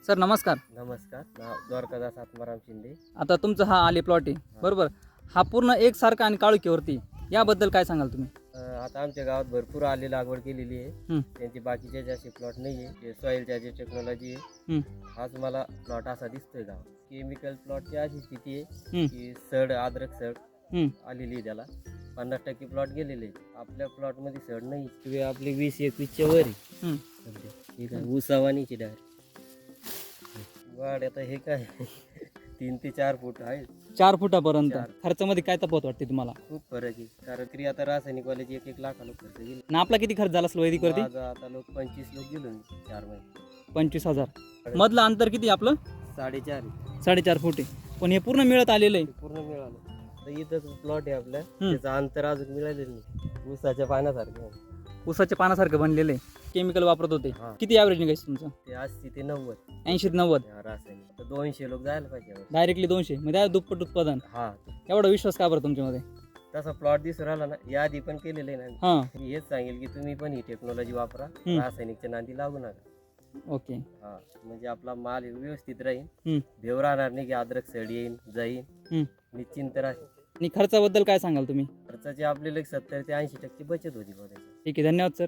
Sir नमस्कार. नमस्कार. नाव द्वारकादास आत्माराम शिंदे. आता तुमचा हा आले प्लॉट आहे बरोबर. हा पूर्ण एकसारखा आणि काळुकीवरती, याबद्दल काय सांगाल तुम्ही? आता आमच्या गावात भरपूर आले लागवड केलेली आहे. हं. त्यांची बाकीचे जास्त प्लॉट नाही आहे. सॉईल चार्जर टेक्नॉलॉजी आहे. हं. हाच मला प्लॉट असा दिसतोय गावात. केमिकल प्लॉटची अशी स्थिती आहे हं. की सड अद्रक सड हं. आलेली आहे. त्याला 50% प्लॉट गेलेले आहे. आपल्या प्लॉटमध्ये सड नाही. किंवा आपले 20-21च्या वर आहे. हं. ठीक आहे. ऊसावानीची डायरेक्ट वाढ. आता हे काय 3 ते 4 फूट आहे. 4 फुटापर्यंत. 4. खर्चामध्ये काय तफावत वाटते तुम्हाला? खूप फरक आहे. कारण की आता रासायनिक वाल्याची 1-1 लाखाला खर्च गेला. ना आपला किती खर्च झाला असेल वैदिक वरती? माझा आता लोक 25 लोक गेलो 4 महिने. 25,000. मधलं अंतर किती आपलं? 4.5 4.5 फूट आहे. पण हे पूर्ण मिळत आलेलं आहे. पूर्ण मिळालं. तर इथंच प्लॉट आहे आपल्या. त्याचं अंतर अजून मिळालेलं नाही. ऊसाच्या पानासारखं. ऊसाच्या पानासारखं बनलेलं आहे. केमिकल वापरत होते. हा. किती ॲव्हरेज निघायचं तुमचं? ते 80 ते 90. 80 ते 90. रासायनिक तर 200 लोक जायला पाहिजे यावर. डायरेक्टली 200 म्हणजे दुप्पट उत्पादन. हा. एवढा विश्वास का बरं तुमच्यामध्ये? तसा प्लॉट दिसून राहिला ना. याआधी पण केलेलं आहे ना. हां. मी हेच सांगेल की तुम्ही पण ही टेक्नॉलॉजी वापरा. हं. रासायनिकच्या नांदी लागू नका. ओके. हा. म्हणजे आपला माल व्यवस्थित राहील. हं. भेव राहणार नाही की अद्रक सड येईल जाईल. हं. निश्चिंत राहील. आणि खर्चाबद्दल काय सांगाल तुम्ही? खर्चाची आपल्याला 70 ते 80% बचत होती बघा. ठीक आहे, धन्यवाद सर.